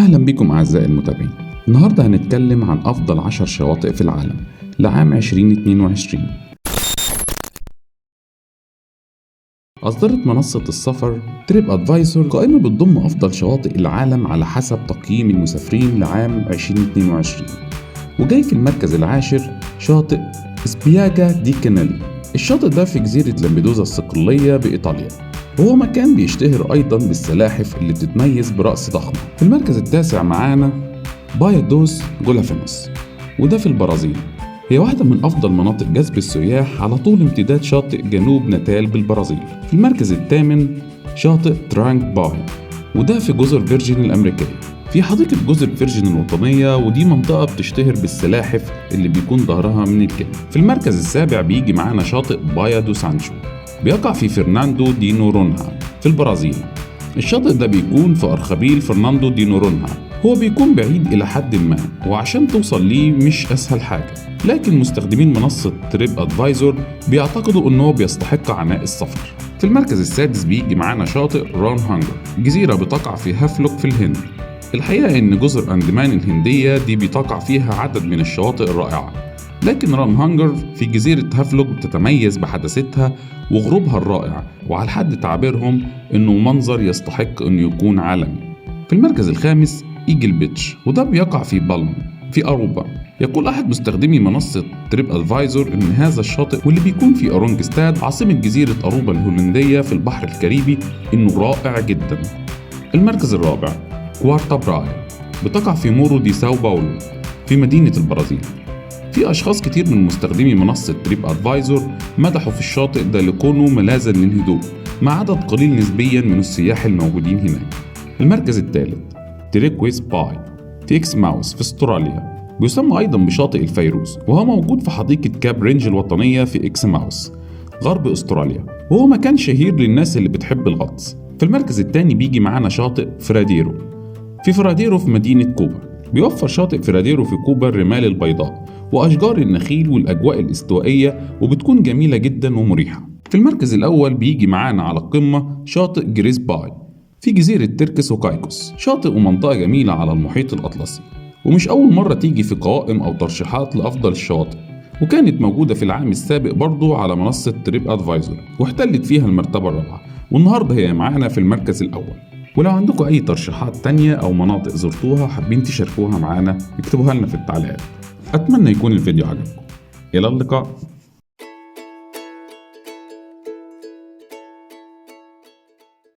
أهلا بكم أعزائي المتابعين. النهاردة هنتكلم عن أفضل 10 شواطئ في العالم لعام 2022. أصدرت منصة السفر تريب أدفايزر قائمة بتضم أفضل شواطئ العالم على حسب تقييم المسافرين لعام 2022، وجاي في المركز العاشر شاطئ سبياجا دي كانالي. الشاطئ ده في جزيرة لامبيدوزا الصقلية بإيطاليا، وهو مكان بيشتهر أيضا بالسلاحف اللي بتتميز برأس ضخم. في المركز التاسع معانا بايا دوس جولافينوس، وده في البرازيل. هي واحدة من أفضل مناطق جذب السياح على طول امتداد شاطئ جنوب ناتال بالبرازيل. في المركز الثامن شاطئ ترانك باي، وده في جزر فيرجين الأمريكية في حديقة جزر فيرجين الوطنية، ودي منطقة بتشتهر بالسلاحف اللي بيكون ظهرها من الجنب. في المركز السابع بيجي معانا شاطئ بايا دو سانشو، بيقع في فرناندو دي نورونها في البرازيل. الشاطئ ده بيكون في أرخبيل فرناندو دي نورونها. هو بيكون بعيد إلى حد ما، وعشان توصل ليه مش أسهل حاجة، لكن مستخدمين منصة تريب أدفايزر بيعتقدوا أنه بيستحق عناء السفر. في المركز السادس بيجي معانا شاطئ ران هانجر، جزيرة بتقع في هافلوك في الهند. الحقيقة إن جزر أندمان الهندية دي بتقع فيها عدد من الشواطئ الرائعة، لكن ران هانجر في جزيرة هافلوك بتتميز بحداثتها وغروبها الرائع، وعلى حد تعبيرهم إنه منظر يستحق إنه يكون عالمي. في المركز الخامس إيجل بيتش، وده بيقع في بالم في أوروبا. يقول أحد مستخدمي منصة تريب أدفايزر إن هذا الشاطئ واللي بيكون في أورونجستاد عاصمة جزيرة أروبا الهولندية في البحر الكاريبي إنه رائع جدا. المركز الرابع كوارتا براي، بتقع في مورو دي ساو باولو في مدينة البرازيل. في أشخاص كتير من مستخدمي منصة تريب أدفايزر مدحوا في الشاطئ ده لكونه ملاذا للهدوء مع عدد قليل نسبيا من السياح الموجودين هناك. المركز الثالث تريكويس باي في إكس ماوس في استراليا، بيسمى أيضا بشاطئ الفيروز، وهو موجود في حديقة كاب رينج الوطنية في إكس ماوس غرب استراليا، وهو مكان شهير للناس اللي بتحب الغطس. في المركز الثاني بيجي معانا شاطئ فراديرو في فراديرو في مدينة كوبا. بيوفر شاطئ فراديرو في كوبا الرمال البيضاء وأشجار النخيل والأجواء الاستوائية، وبتكون جميلة جدا ومريحة. في المركز الأول بيجي معانا على القمة شاطئ جريس باي في جزيرة تركس وكايكوس، شاطئ ومنطقة جميلة على المحيط الأطلسي، ومش أول مرة تيجي في قوائم أو ترشيحات لأفضل الشواطئ، وكانت موجودة في العام السابق برضو على منصة تريب أدفايزر واحتلت فيها المرتبة الرابعة، والنهاردة هي معانا في المركز الأول. ولو عندكم أي ترشيحات تانية أو مناطق زرتوها حابين تشاركوها معانا اكتبوها لنا في التعليقات. أتمنى يكون الفيديو عجبكم. إلى اللقاء.